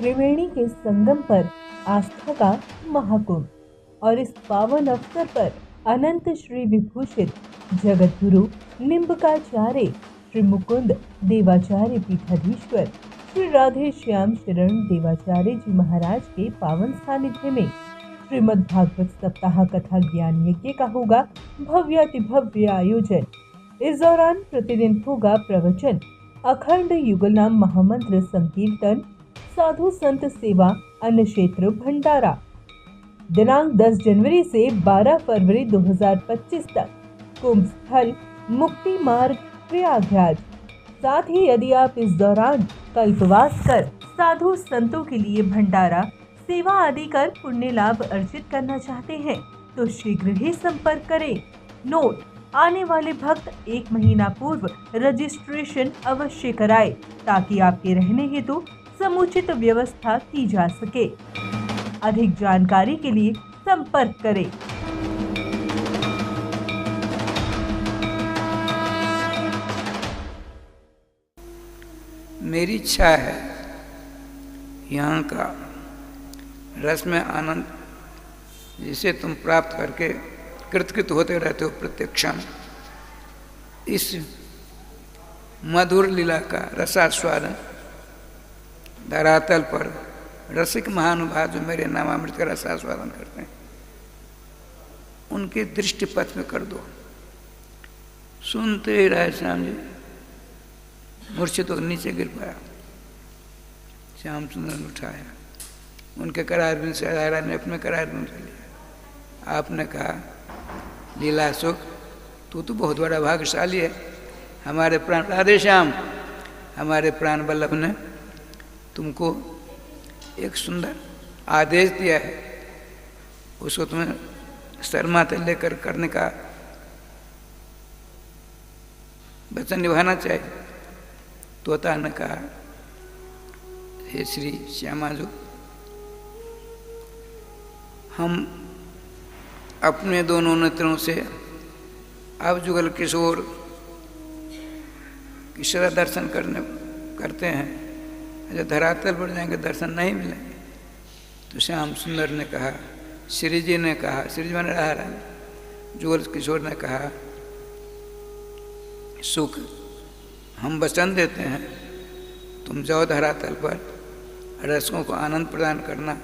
त्रिवेणी के संगम पर आस्था का महाकुंभ। और इस पावन अवसर पर अनंत श्री विभूषित जगतगुरु निम्बकाचार्य श्री मुकुंद देवाचार्य पीठाधीश्वर श्री राधे श्याम शरण देवाचार्य जी महाराज के पावन सानिध्य में श्रीमद् भागवत सप्ताह कथा ज्ञान यज्ञ का होगा भव्यातिभव्य आयोजन। इस दौरान प्रतिदिन होगा प्रवचन, अखंड युगलनाम महामंत्र संकीर्तन, साधु संत सेवा, अन्न क्षेत्र भंडारा। दिनांक 10 जनवरी से 12 फरवरी 2025 तक कुंभ स्थल मुक्ति मार्ग प्रयागराज। साथ ही यदि आप इस दौरान कल्पवास कर साधु संतों के लिए भंडारा सेवा आदि कर पुण्य लाभ अर्जित करना चाहते हैं तो शीघ्र ही संपर्क करें। नोट: आने वाले भक्त 1 महीना पूर्व रजिस्ट्रेशन अवश्य कराएं ताकि आपके रहने हेतु समुचित व्यवस्था की जा सके। अधिक जानकारी के लिए संपर्क करें। मेरी इच्छा है यहाँ का रस में आनंद जिसे तुम प्राप्त करके कृतकृत होते रहते हो प्रत्येक क्षण, इस मधुर लीला का रसास्वादन धरातल पर रसिक महानुभाव जो मेरे नामामृत का रसास्वादन करते हैं उनके दृष्टि पथ में कर दो। सुनते ही रहे श्याम जी मूर्छित तो नीचे गिर पाया। श्याम सुंदर ने उठाया, उनके करार बिंद से आयरा ने अपने करार बिंद से लिया। आपने कहा, लीला सुख तू तो बहुत बड़ा भाग्यशाली है। हमारे प्राण राधे श्याम, हमारे प्राण वल्लभ ने तुमको एक सुंदर आदेश दिया है, उसको तुम्हें शर्माते लेकर करने का वचन निभाना चाहिए। तोता ने कहा, हे श्री श्यामा जो, हम अपने दोनों नेत्रों से अब जुगल किशोर की सदा दर्शन करते हैं, जब धरातल पर जाएंगे दर्शन नहीं मिलेंगे। तो श्याम सुंदर ने कहा, श्री जी ने कहा, श्री जी मैंने रहा जुगल किशोर ने कहा, सुख हम वचन देते हैं, तुम जाओ धरातल पर रसों को आनंद प्रदान करना।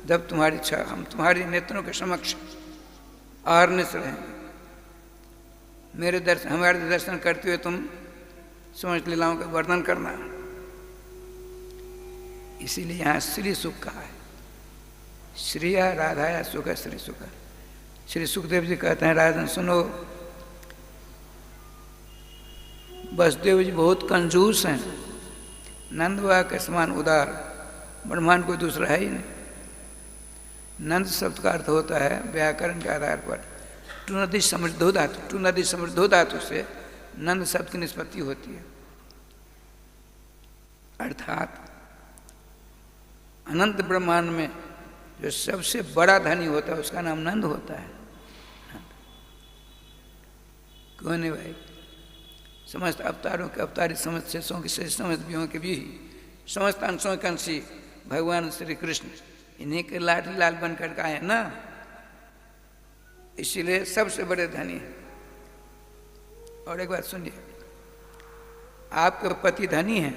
जब तुम्हारी इच्छा, हम तुम्हारी नेत्रों के समक्ष आर्निश रहेंगे। मेरे दर्शन, हमारे दर्शन करते हुए तुम समझ लीलाओं का वर्णन करना। इसीलिए यहाँ श्री सुख कहा है। श्रिया राधाया सुख है, श्री सुख है। श्री सुखदेव जी कहते हैं, राजन सुनो, वसुदेव जी बहुत कंजूस हैं, नंद बाबा के समान उदार ब्रह्मांड कोई दूसरा है ही नहीं। नंद शब्द का अर्थ होता है व्याकरण के आधार पर टुनदि समृद्धो धातु, टुनदि समृद्धो धातु से नंद शब्द की निष्पत्ति होती है। अर्थात अनंत ब्रह्मांड में जो सबसे बड़ा धनी होता है उसका नाम नंद होता है। क्यों नहीं भाई? समस्त अवतारों के अवतारी, समस्त शेषों के शेष, समस्त व्यूहों के भी, समस्त अंशों के अंशी भगवान श्री कृष्ण इन्हीं के लाठी लाल बनकर का है ना, इसीलिए सबसे बड़े धनी है। और एक बात सुनिए, आपके पति धनी है,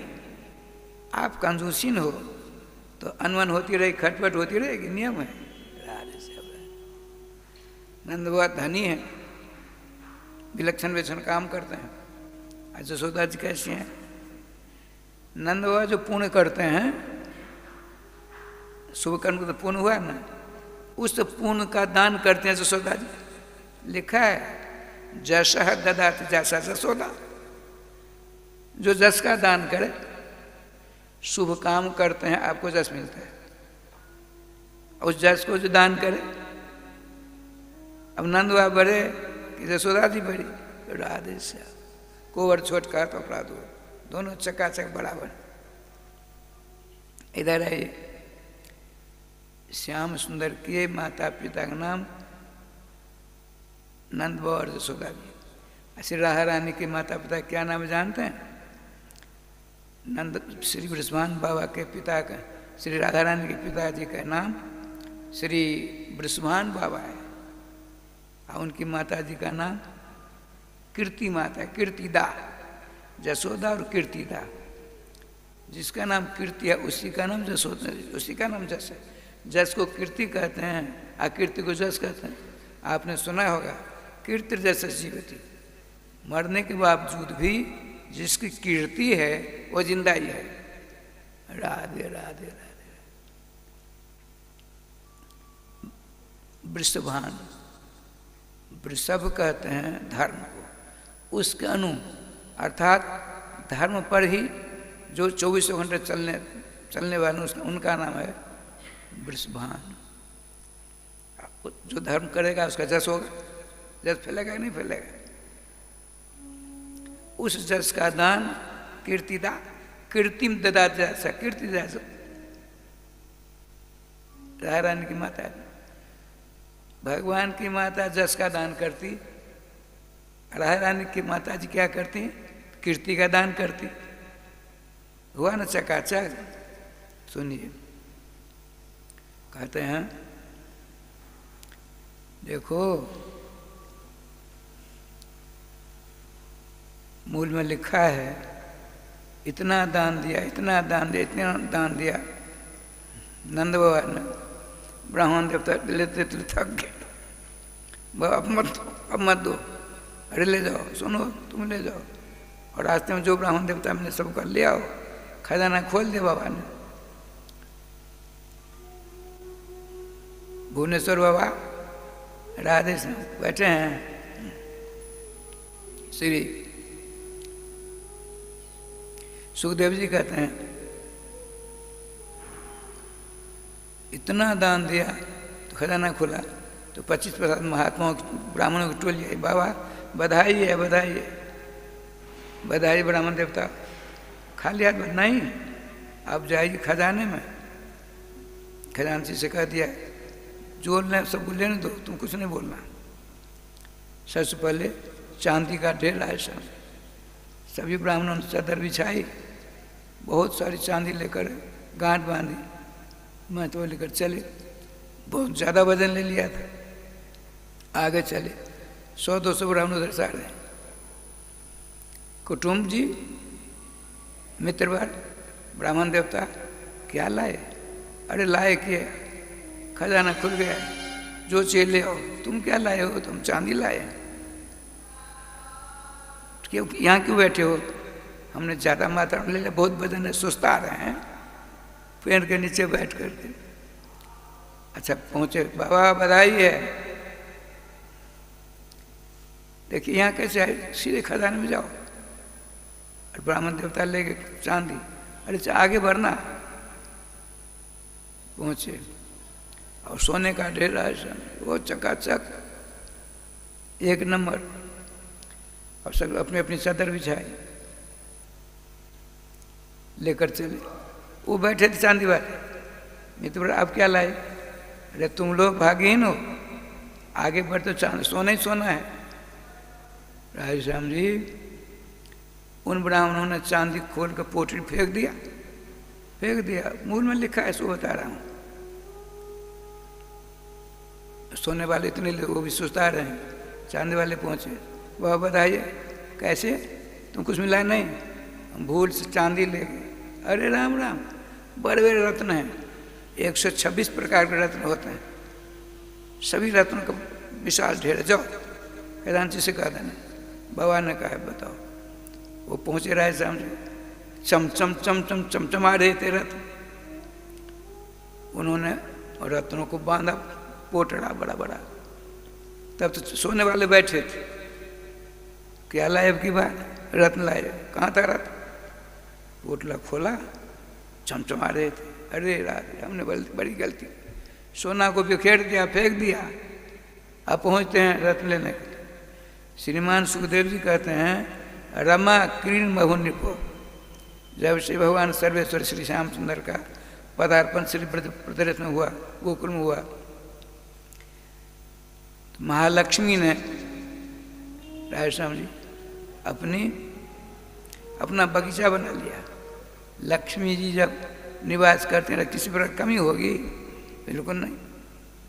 आप कंजूसीन हो तो अनवन होती रहेगी, खटपट होती रहेगी, नियम है। नंद बाबा धनी है, विलक्षण विलक्षण काम करते हैं। आज यशोदा जी कैसी हैं? नंद बाबा जो पुण्य करते हैं, शुभ कर्म तो पुण्य हुआ ना, उस पुण्य का दान करते हैं यशोदा जी। लिखा है जशः ददाति जशा यशोदा, जो जस का दान करे, शुभ काम करते हैं, आपको जस मिलता है। उस जस को जो दान करे, अब नंद बाबा बड़े कि यशोदा जी बड़ी, तो राधे श्याम, कोवर छोट का तो अपराध हो, दोनों चकाचक बराबर। इधर है श्याम सुंदर के माता पिता का नाम नंद बाबा और यशोदा जी। श्री राधा रानी के माता पिता क्या नाम जानते हैं? नंद श्री बृजभान बाबा के पिता का श्री राधा रानी के पिताजी का नाम श्री वृषभान बाबा है और उनकी माता जी का नाम कीर्ति माता, कीर्तिदा, जसोदा और कीर्तिदा। जिसका नाम कीर्ति है उसी का नाम जसोदा, उसी का नाम जस है। जस को कीर्ति कहते हैं और कीर्ति को जस कहते हैं। आपने सुना होगा कीर्ति जस जीवती, मरने के बावजूद भी जिसकी कीर्ति है वो जिंदा ही है। राधे राधे राधे। वृषभान, वृषभ कहते हैं धर्म को, उसके अनु अर्थात धर्म पर ही जो 24 घंटे चलने वाले उनका नाम है वृषभान। जो धर्म करेगा उसका जस होगा, जस फैलेगा नहीं फैलेगा। उस जस का दान कीर्तिदा, कीर्तिम ददा जैसा, कीर्ति जैसा। राधा रानी की माता है, भगवान की माता जस का दान करती, राधा रानी की माता जी क्या करती? कीर्ति का दान करती। हुआ ना चकाचक। सुनिए, कहते हैं देखो मूल में लिखा है इतना दान दिया, इतना दान दिया, इतना दान दिया। नंद बाबा ने ब्राह्मण देवता लेते थक गए, अब मत दो, अरे ले जाओ, सुनो तुम ले जाओ। और रास्ते में जो ब्राह्मण देवता मैंने सबका ले आओ, खजाना खोल दिया बाबा ने। भुवनेश्वर बाबा राधे से बैठे हैं, श्री सुखदेव जी कहते हैं इतना दान दिया तो खजाना खुला तो 25% महात्माओं ब्राह्मणों की टोली आई। बाबा बधाई है, बधाई है, बधाई ब्राह्मण देवता। खाली हाथ नहीं, आप जाइए खजाने में। खजानची से कह दिया जो लें सबको लेने दो, तुम कुछ नहीं बोलना। सबसे पहले चांदी का ढेर आया, सभी ब्राह्मणों ने चादर बिछाई, बहुत सारी चांदी लेकर गांठ बांधी, मैं तो लेकर चले। बहुत ज़्यादा वजन ले लिया था। आगे चले, 100-200 ब्राह्मण उधर से आ रहे हैं। कुटुंब जी, मित्रवर, ब्राह्मण देवता क्या लाए? अरे लाए क्या, खजाना खुल गया, जो चेले हो। तुम क्या लाए हो? तुम चांदी लाए। क्यों यहाँ क्यों बैठे हो? हमने ज़्यादा मात्रा में ले लिया, बहुत वजन है, सुस्ता रहे हैं, पेड़ के नीचे बैठ करके। अच्छा पहुँचे, बाबा बधाई है। देखिए यहाँ कैसे आए, सीधे खजाने में जाओ। और ब्राह्मण देवता लेके चांदी, अरे आगे बढ़ना। पहुँचे और सोने का ढेर है, वो चकाचक एक नंबर। और सब अपनी अपनी चादर बिछाई लेकर चले। वो बैठे थे चांदी वाले। मित्र आप क्या लाए? अरे तुम लोग भागीन हो, आगे बढ़ तो चांदी सोना ही सोना है। राधे श्याम जी, उन ब्राह्मणों ने चांदी खोल कर पोटली फेंक दिया, फेंक दिया। मूल में लिखा है, सो बता रहा हूँ। सोने वाले इतने लोग वो भी सुस्ता रहे हैं। चांदी वाले पहुँचे, वह बताइए कैसे, तुम कुछ मिला नहीं? हम भूल से चांदी ले गए। अरे राम राम, बड़े बड़े रत्न हैं, 126 प्रकार के रत्न होते हैं, सभी रत्नों का विशाल ढेर। जाओ खजांची से कह देना। बाबा ने कहा बताओ। वो पहुँचे राय सामने, चम चम चम चम चमचमा रहे थे रत्न। उन्होंने रत्नों को बांधा, पोटड़ा बड़ा बड़ा। तब तो सोने वाले बैठे थे, क्या लाए अब की बात? रत्न लाए। कहाँ था रत्न? पोटला खोला, चमचमा रहे थे। अरे राधे, हमने बड़ी गलती, सोना को बिखेर दिया, फेंक दिया। अब पहुँचते हैं रत्न लेने के लिए। श्रीमान सुखदेव जी कहते हैं रमा क्रीण महु निपो। जब श्री भगवान सर्वेश्वर श्री श्याम सुंदर का पदार्पण श्री ब्रजरथ में हुआ, गोकुल में हुआ, तो महालक्ष्मी ने राय श्याम जी अपना बगीचा बना लिया। लक्ष्मी जी जब निवास करते हैं, किसी प्रकार कमी होगी? बिल्कुल नहीं,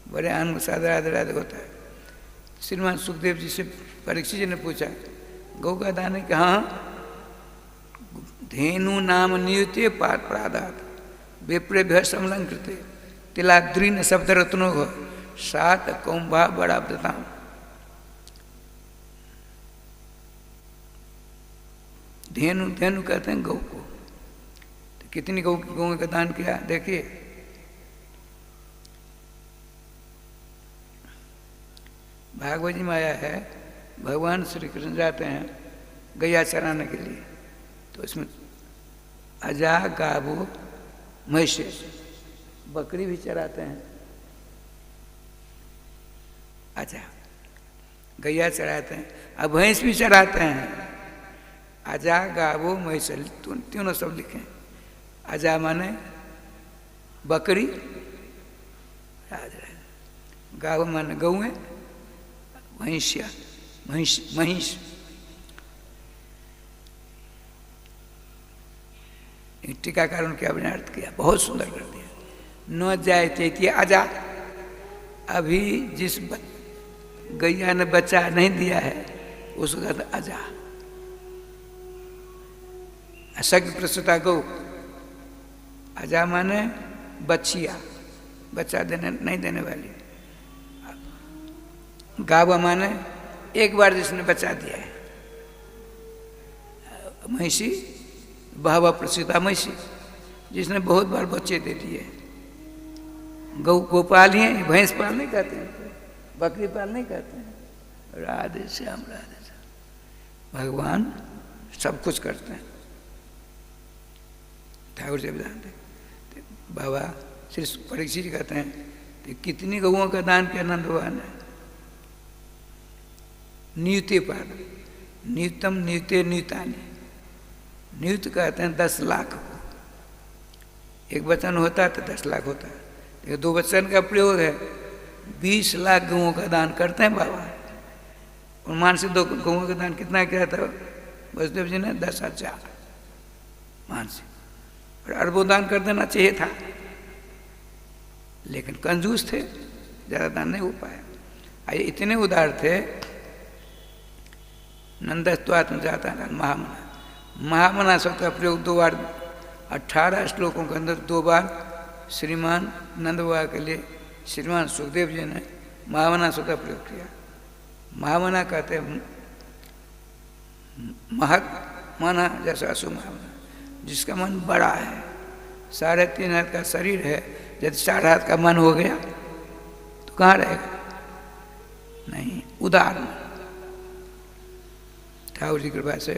बड़े आनंद के साथ राधे राधे होता है। श्रीमान सुखदेव जी से परीक्षित जी ने पूछा, गौ का दान है? कहाँ? धेनु नाम नियुते पात प्रादात विप्रे भय समलंकृते तिलाद्रीन शब्द रत्नो सात कौम्भा बड़ा बताऊं। धेनु, धेनु कहते हैं गौ को। तो कितनी गौ का दान किया देखिए। भागवत जी में आया है, भगवान श्री कृष्ण जाते हैं गैया चराने के लिए, तो इसमें अजा गाबो महिषे, बकरी भी चराते हैं। अच्छा, गैया चराते हैं, अब भैंस भी चराते हैं। अजा गावो महिष, तीनों सब लिखे। अजा माने बकरी, गाव माने गौएं, महिष्या महिष। टीकाकार उनके अपने अर्थ किया, बहुत सुंदर कर दिया। न जाए चैती अजा, अभी जिस गैया ने बच्चा नहीं दिया है उसको कहते अजा। सग प्रसूता गौ, अजा माने बच्चिया, बच्चा देने नहीं देने वाली। गावा माने एक बार जिसने बच्चा दिया है। महिषी बहवा प्रसूता महिषी, जिसने बहुत बार बच्चे दे दिए। गौ गोपाल ही है, भैंस पाल नहीं कहते हैं, बकरी पाल नहीं कहते हैं। राधे श्याम राधे श्याम। भगवान सब कुछ करते हैं। ठाकुर जी विधान दे बाबा श्री परीक्षित जी कहते हैं कि कितनी गौओं का दान किया नंद भगवान ने। नियुते पाद, नियुतम नियुते नियुतानी। नियुत कहते हैं 10 लाख को। एक वचन होता है तो 10 लाख होता है, लेकिन 2 वचन का प्रयोग है। 20 लाख गौओं का दान करते हैं बाबा। और मानसिक 2 गौओं का दान कितना किया था वसुदेव जी ने? 10,000 मानसिक। और अरबों दान कर देना चाहिए था, लेकिन कंजूस थे, ज़्यादा दान नहीं हो पाया। आइए, इतने उदार थे। नंदस्त्वात्म जाता है महामना। महामना शब्द का प्रयोग 2 बार, 18 श्लोकों के अंदर 2 बार श्रीमान नंद बाबा के लिए श्रीमान सुखदेव जी ने महामना शब्द का प्रयोग किया। महामना कहते हैं महत मना, जैसा असु महामना, जिसका मन बड़ा है। 3.5 हाथ का शरीर है, यदि 4 हाथ का मन हो गया तो कहाँ रहेगा? नहीं, उदार मन। ठाकुर जी की कृपा से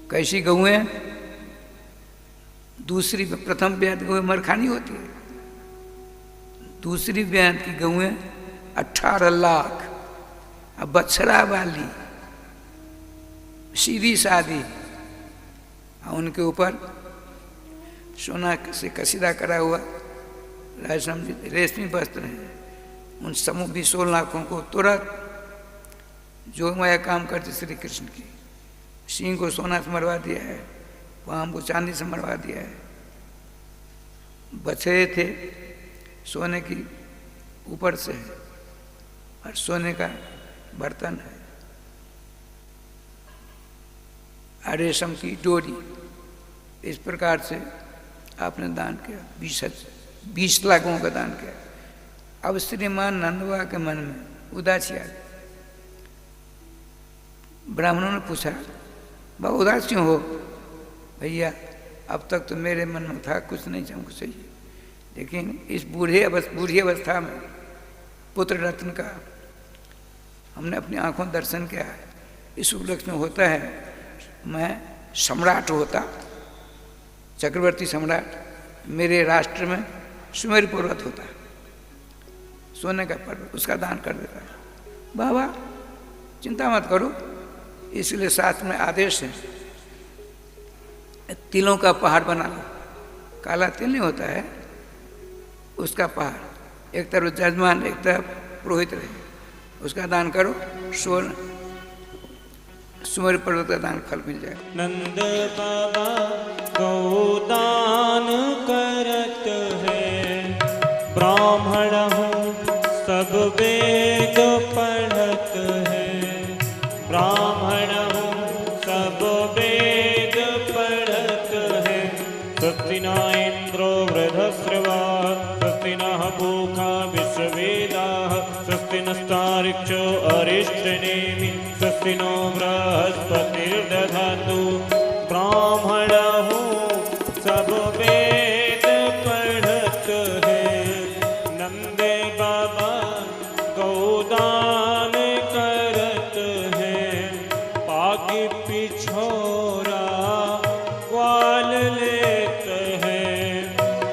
कैसी गौएं? दूसरी प्रथम ब्यात गौएं मरखानी होती है, दूसरी ब्यात की गौएं 18 लाख। अब बछड़ा वाली सीधी सादी, उनके ऊपर सोना से कसीदा करा हुआ रेशमी वस्त्र है। उन समूह 20 लाखों को तुरंत जो माया काम करती श्री कृष्ण की, सिंह को सोना से मरवा दिया है, पाम को चांदी से मरवा दिया है। बछड़े थे सोने की ऊपर से है, और सोने का बर्तन है, और रेशम की डोरी। इस प्रकार से आपने दान किया। 20 लाखों का दान किया। अब श्रीमान नंदवा के मन में उदासी आ गई। ब्राह्मणों ने पूछा, बहुत उदास क्यों हो? भैया, अब तक तो मेरे मन में था कुछ नहीं हमको चाहिए, लेकिन इस बूढ़ी अवस्था में पुत्र रत्न का हमने अपनी आंखों दर्शन किया है। इस उपलक्ष्य में होता है मैं सम्राट होता, चक्रवर्ती सम्राट, मेरे राष्ट्र में सुमेर पर्वत होता, सोने का पर्वत, उसका दान कर देता। बाबा चिंता मत करो, इसलिए साथ में आदेश है, तिलों का पहाड़ बना लो। काला तिल नहीं होता है, उसका पहाड़, एक तरफ जजमान एक तरफ पुरोहित रहे, उसका दान करो। सुमेर पर्वत का दान फल मिल जाएगा। नंद बाबा गौदान करत है। ब्राह्मण हूँ सब वेद पढ़त है। ब्राह्मण हूँ सब वेद पढ़त है। स्वस्ति न इंद्रो वृद्धश्रवा स्वस्ति नः पूषा विश्ववेदाः स्वस्ति नस्तार्क्ष्यो अरिष्टनेमि स्वस्ति नो बृहस्पतिर्दधातु। ब्राह्मण हूँ सब वेद पढ़त है। नंदे बाबा गौदान करत है। पागी पिछोरा ग्वाल लेत है।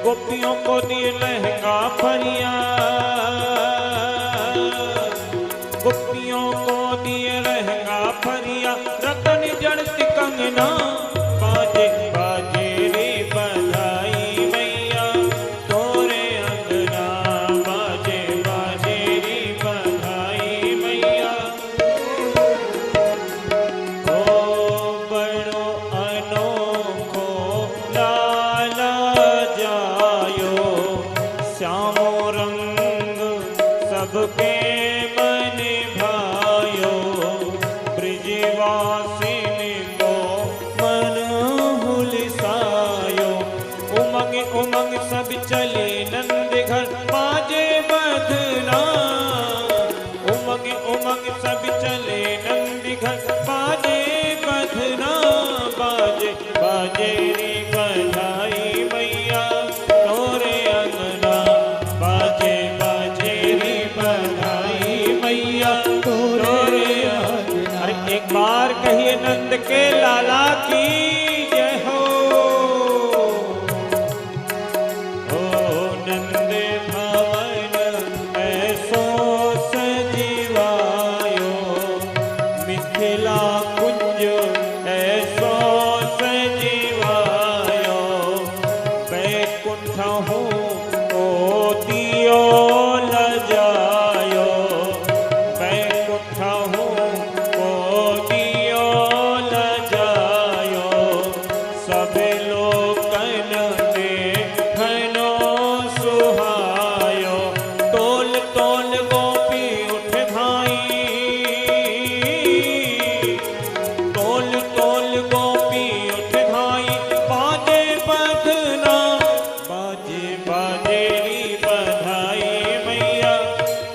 गोपियों को दिए लहंगा फरिया। गोपियों को दिए लहंगा फरिया। रतन जड़ती कंगना बाजे बाजे रे बधाई मैया तोरे अंगना। बाजे बाजे रे बधाई मैया। ओ बड़ो अनोखो लाला जायो। श्यामो रंग सबके मन भायो। ब्रिजवासिनी को मन हुलसायो। उमंग उमंग सब चले नंद घर बाजे बधना। उमंग उमंग सब चले नंद घर बाजे बधना। बाजे बाजे रे बधाई मैया तोरे अंगना। बाजे बाजे रे बधाई मैया तोरे अंगना। अरे एक बार कहिए नंद के लाला की जय हो। ओ नंद भवन ऐसो सजीवायो। मिथिला कुंज ऐसो सजीवायो। बैकुंठ हूँ ओ दियो लजायो। बैकुंठ हूँ ओ दियो लजायो। सब लोकन देखनो सुहायो। तोल तोल गोपी उठ भाई। तोल तोल गोपी उठ भाई। बाजे बधना बाजे बाजे री बधाई मैया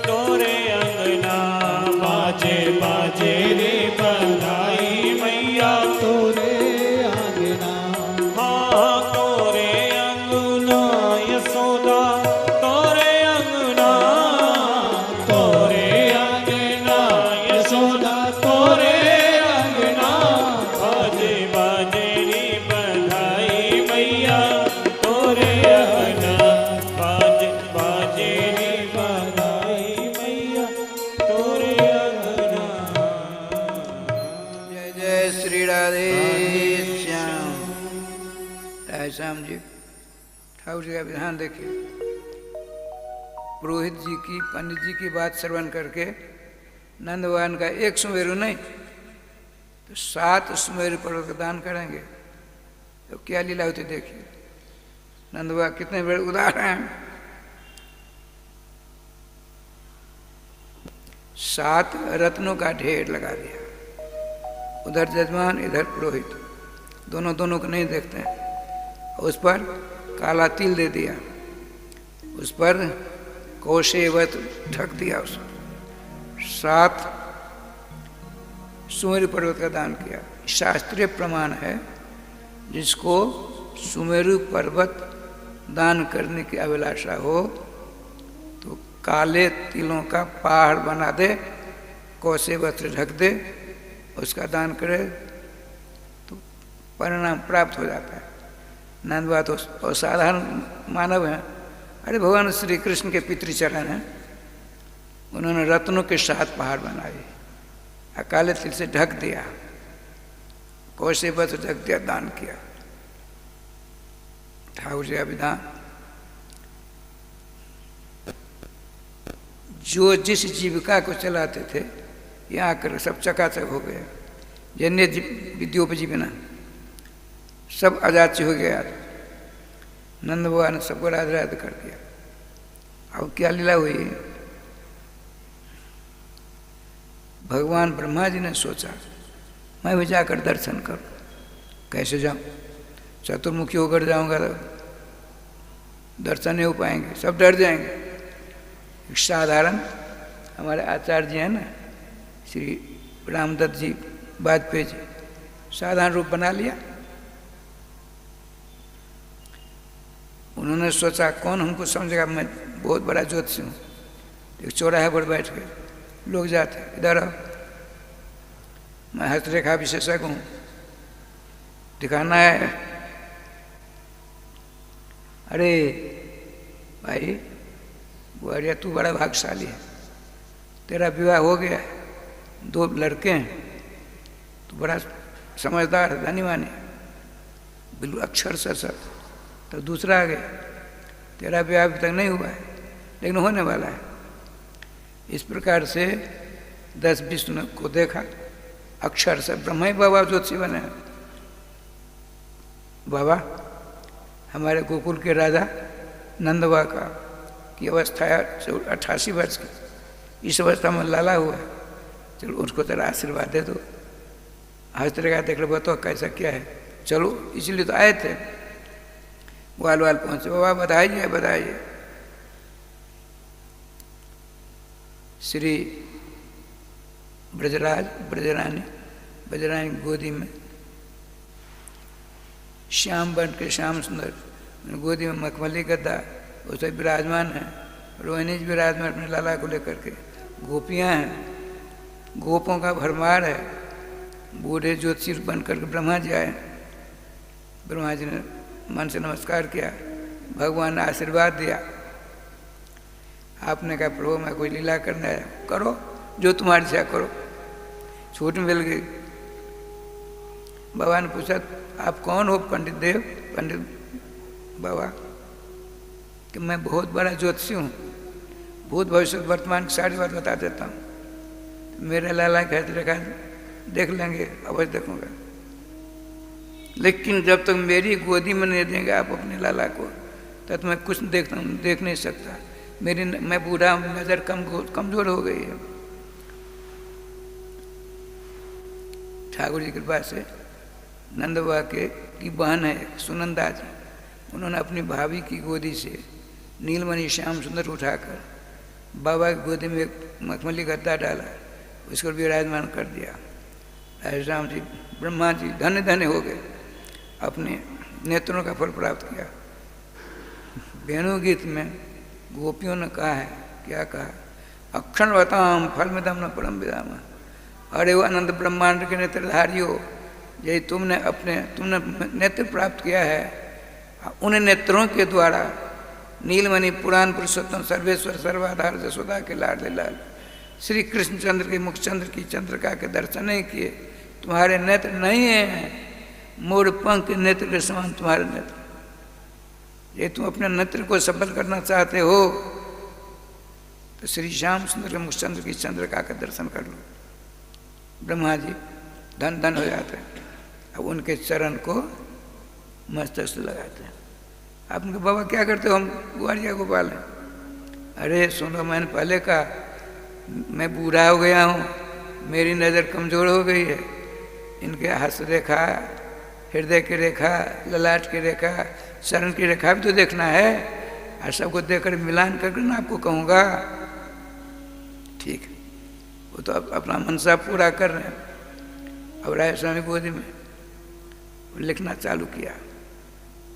तोरे अंगना। बाजे बाजे री बधाई मैया तोरे अंगना। हाँ तोरे अंगना यशोदा तोरे अंगना। तोरे अंगना यशोदा तोरे अंगना। बाजे बाजे री बधाई मैया तोरे अंगना। बाजे बाजे री बधाई मैया तोरे अंगना। जय जय श्री राधे श्याम। राधे श्याम जी ठाकुर जी का विधान देखिए। पुरोहित जी की पंडित जी की बात श्रवण करके नंद भगवान का एक सुमेरु नहीं तो 7 सुमेरु पर्वत का दान करेंगे तो क्या लीला होती देखिए। नंद भगवान कितने बड़े उदार हैं। 7 रत्नों का ढेर लगा दिया। उधर जजमान इधर पुरोहित दोनों दोनों को नहीं देखते हैं। उस पर काला तिल दे दिया। उस पर कौशेवत ढक दिया। उस 7 सुमेरु पर्वत का दान किया। शास्त्रीय प्रमाण है जिसको सुमेरु पर्वत दान करने की अभिलाषा हो तो काले तिलों का पहाड़ बना दे। कौशेवत ढक दे उसका दान करे तो परिणाम प्राप्त हो जाता है। नंद बाबा तो असाधारण मानव हैं। अरे भगवान श्री कृष्ण के पितृचरण हैं। उन्होंने रत्नों के 7 पहाड़ बनाए। काले तिल से ढक दिया। कौशेवत ढक दिया, दान किया। ठाकुर जी का विधान जो जिस जीविका को चलाते थे यहाँ कर सब चकाचक हो गए। जन्य विद्योपजीविना सब अजाची हो गया। नंद भगवान ने सबको राधे राधे कर दिया। अब क्या लीला हुई? भगवान ब्रह्मा जी ने सोचा मैं भी जाकर दर्शन करूं। कैसे जाऊं? चतुर्मुखी होकर जाऊंगा तो दर्शन नहीं हो पाएंगे, सब डर जाएंगे। एक साधारण हमारे आचार्य जी हैं ना, श्री रामदत्त जी वाजपेयी जी, साधारण रूप बना लिया। उन्होंने सोचा कौन हमको समझेगा, मैं बहुत बड़ा ज्योतिषी हूँ। एक चौराहे पर बैठ के लोग जाते, इधर आओ, मैं हस्तरेखा विशेषज्ञ हूँ, दिखाना है। अरे भाई बुआरिया, तू बड़ा भाग्यशाली है, तेरा विवाह हो गया है, 2 लड़के हैं, तू बड़ा समझदार है, धनीवान है, बिल्कुल अक्षर से सब। तो दूसरा आ गया, तेरा विवाह अभी तक नहीं हुआ है लेकिन होने वाला है। इस प्रकार से 10-20 को देखा, अक्षर से ब्रह्मा ही बाबा ज्योतिषी बने हैं। बाबा हमारे गोकुल के राजा नंदवा का की अवस्था है 88 वर्ष की, इस अवस्था में लाला हुआ है, चलो उसको तेरा आशीर्वाद दे दो। हंसते का देख लो, बताओ कैसा क्या है, चलो इसलिए तो आए थे। वाल पहुंचे, बाबा बधाइए बधाइए। श्री ब्रजरानी गोदी में श्याम बन के, श्याम सुंदर गोदी में मखमली गद्दा, उसे विराजमान है। रोहिणी जी विराजमान अपने लाला को लेकर के, गोपियां हैं, गोपों का भरमार है। बूढ़े ज्योतिषी बन करके ब्रह्मा जी आए। ब्रह्मा जी ने मन से नमस्कार किया, भगवान ने आशीर्वाद दिया। आपने कहा प्रभु मैं कोई लीला करने आया, करो जो तुम्हारी इच्छा करो। छूट मिल गई। बाबा ने पूछा आप कौन हो? पंडित देव, पंडित बाबा कि मैं बहुत बड़ा ज्योतिषी हूँ, भूत भविष्य वर्तमान की सारी बात बता देता हूँ। मेरे लाला कहते रखा देख लेंगे, अवश्य देखूंगा, लेकिन जब तक मेरी गोदी में नहीं देंगे आप अपने लाला को, तब मैं कुछ देख नहीं सकता। मैं बूढ़ा हूँ, नज़र कमजोर हो गई है। ठाकुर जी की कृपा से नंद बाबा की बहन है सुनंदा जी, उन्होंने अपनी भाभी की गोदी से नीलमणि श्याम सुंदर उठाकर बाबा की गोदी में एक मखमली गद्दा डाला, उसको विराजमान कर दिया। राम जी ब्रह्मा जी धन्य धन्य हो गए, अपने नेत्रों का फल प्राप्त किया। वेणु गीत में गोपियों ने कहा है, क्या कहा? अक्षणवताम फल में दम न परम विदाम। अरे वो अनंत ब्रह्मांड के नेत्रधारियों, यही तुमने नेत्र प्राप्त किया है, उन नेत्रों के द्वारा नीलमणि पुराण पुरुषोत्तम सर्वेश्वर सर्वाधार जसोदा के लाडले लाल श्री कृष्णचंद्र के मुखचंद्र की चंद्रिका के दर्शन नहीं किए। तुम्हारे नेत्र नहीं हैं, मोर पंख नेत्र के समान तुम्हारे नेत्र। ये तुम अपने नेत्र को सफल करना चाहते हो तो श्री श्याम सुंदर के मुखचंद्र की चंद्रिका का दर्शन कर लो। ब्रह्मा जी धन धन हो जाते हैं। अब उनके चरण को मस्तक से लगाते हैं। आप उनके बाबा क्या करते हो? हम ग्वालिया को पालें। अरे सुनो, मैंने पहले कहा मैं बूढ़ा हो गया हूँ, मेरी नज़र कमज़ोर हो गई है। इनके हस्त रेखा, हृदय की रेखा, ललाट की रेखा, चरण की रेखा भी तो देखना है, और सबको देखकर मिलान करके ना आपको कहूँगा। ठीक है, वो तो अपना मनसा पूरा कर रहे हैं। अब राय स्वामी गोदी में लिखना चालू किया।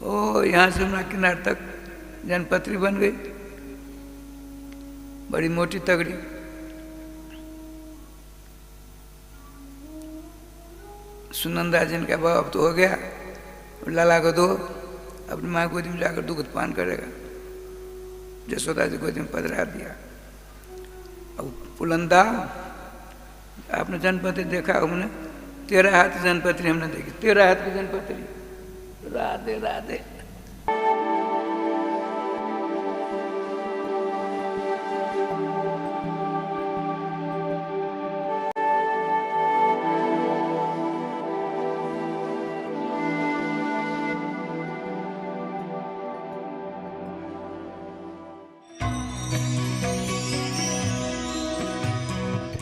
ओ यहाँ से यमुना किनार तक जनपत्री बन गई, बड़ी मोटी तगड़ी। सुनंदा जी ने कहा बाबा अब तो हो गया, लाला को दो, अपनी माँ गोदी में जाकर दूध पान करेगा। जसोदा जी गोदी में पधरा दिया। अब पुलंदा, आपने जनपत्री देखा? हमने 13 हाथ जनपत्री हमने देखी, 13 हाथ की जनपत्री। राधे राधे।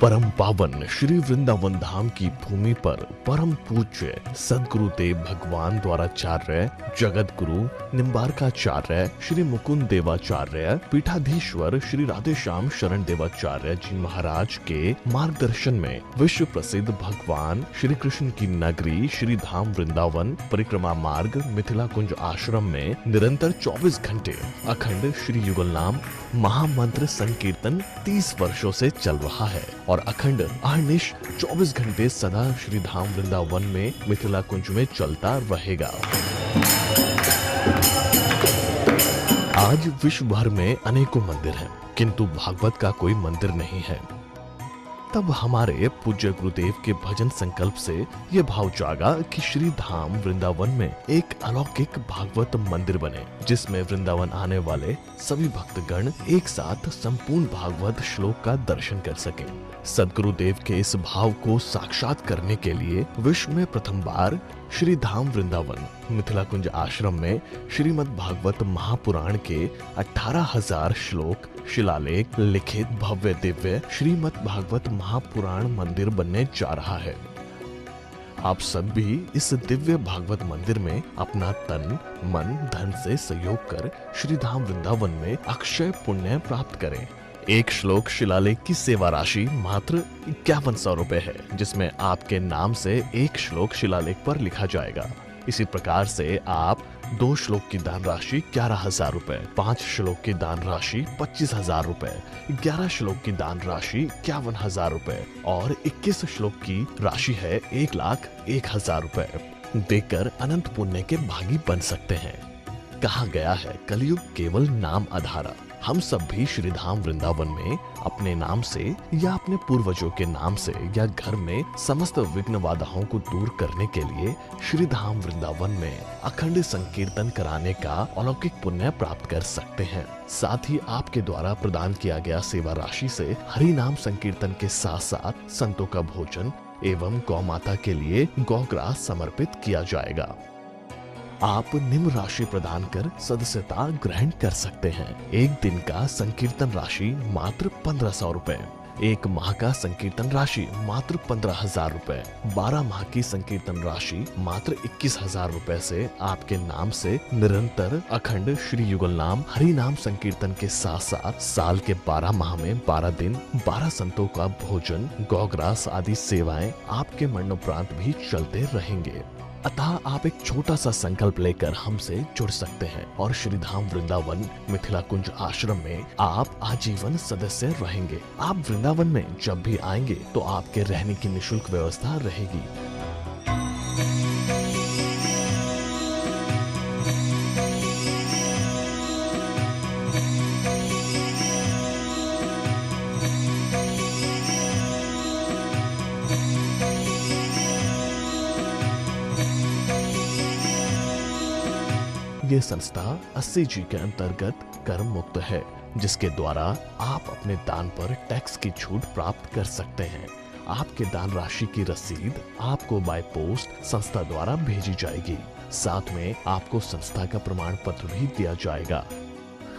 परम पावन श्री वृंदावन धाम की भूमि पर परम पूज्य सदगुरुदेव भगवान द्वाराचार्य जगत गुरु निम्बारकाचार्य श्री मुकुंद देवाचार्य पीठाधीश्वर श्री राधेश्याम शरण देवाचार्य जी महाराज के मार्गदर्शन में विश्व प्रसिद्ध भगवान श्री कृष्ण की नगरी श्री धाम वृंदावन परिक्रमा मार्ग मिथिला कुंज आश्रम में निरंतर 24 घंटे अखंड श्री युगल नाम महामंत्र संकीर्तन 30 वर्षों से चल रहा है और अखंड अहर्निश 24 घंटे सदा श्री धाम वृंदावन में मिथिला कुंज में चलता रहेगा। आज विश्व भर में अनेकों मंदिर हैं, किंतु भागवत का कोई मंदिर नहीं है। तब हमारे पूज्य गुरुदेव के भजन संकल्प से ये भाव जागा कि श्री धाम वृंदावन में एक अलौकिक भागवत मंदिर बने, जिसमें वृंदावन आने वाले सभी भक्तगण एक साथ संपूर्ण भागवत श्लोक का दर्शन कर सकें। सदगुरुदेव के इस भाव को साक्षात करने के लिए विश्व में प्रथम बार श्री धाम वृंदावन मिथिला कुंज आश्रम में श्रीमद् भागवत महापुराण के 18,000 श्लोक शिलालेख लिखित भव्य दिव्य श्रीमद् भागवत महापुराण मंदिर बनने जा रहा है। आप सब भी इस दिव्य भागवत मंदिर में अपना तन मन धन से सहयोग कर श्री धाम वृंदावन में अक्षय पुण्य प्राप्त करें। एक श्लोक शिलालेख की सेवा राशि मात्र 5100 रुपए है, जिसमें आपके नाम से एक श्लोक शिलालेख पर लिखा जाएगा। इसी प्रकार से आप 2 श्लोक की दान राशि 11,000 रुपए, 5 श्लोक की दान राशि 25,000 रुपए, 11 श्लोक की दान राशि 51,000 रुपए और 21 श्लोक की राशि है 1,01,000 रुपए देकर अनंत पुण्य के भागी बन सकते हैं। कहा गया है कलयुग केवल नाम आधारा। हम सब भी श्री धाम वृंदावन में अपने नाम से या अपने पूर्वजों के नाम से या घर में समस्त विघ्न बाधाओं को दूर करने के लिए श्री धाम वृंदावन में अखंड संकीर्तन कराने का अलौकिक पुण्य प्राप्त कर सकते हैं। साथ ही आपके द्वारा प्रदान किया गया सेवा राशि से हरि नाम संकीर्तन के साथ साथ संतों का भोजन एवं गौ माता के लिए गौग्रास समर्पित किया जाएगा। आप निम्न राशि प्रदान कर सदस्यता ग्रहण कर सकते हैं। एक दिन का संकीर्तन राशि मात्र 1500 रुपए, एक माह का संकीर्तन राशि मात्र 15,000 रुपए, 12 माह की संकीर्तन राशि मात्र 21,000 रुपए से आपके नाम से निरंतर अखंड श्री युगल नाम हरि नाम संकीर्तन के साथ साथ साल के 12 माह में 12 दिन 12 संतों का भोजन गौग्रास आदि सेवाएं आपके मरणोपरांत भी चलते रहेंगे। अतः आप एक छोटा सा संकल्प लेकर हमसे जुड़ सकते हैं और श्री धाम वृंदावन मिथिला कुंज आश्रम में आप आजीवन सदस्य रहेंगे। आप वृंदावन में जब भी आएंगे तो आपके रहने की निःशुल्क व्यवस्था रहेगी। ये संस्था 80G के अंतर्गत कर मुक्त है, जिसके द्वारा आप अपने दान पर टैक्स की छूट प्राप्त कर सकते हैं। आपके दान राशि की रसीद आपको बाय पोस्ट संस्था द्वारा भेजी जाएगी। साथ में आपको संस्था का प्रमाण पत्र भी दिया जाएगा।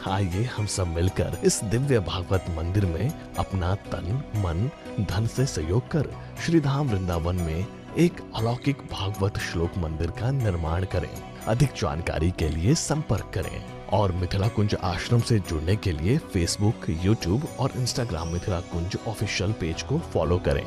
आइए हम सब मिलकर इस दिव्य भागवत मंदिर में अपना तन मन धन से सहयोग कर श्री धाम वृंदावन में एक अलौकिक भागवत श्लोक मंदिर का निर्माण करें। अधिक जानकारी के लिए संपर्क करें और मिथिला कुंज आश्रम से जुड़ने के लिए फेसबुक, यूट्यूब और इंस्टाग्राम मिथिला कुंज ऑफिशियल पेज को फॉलो करें।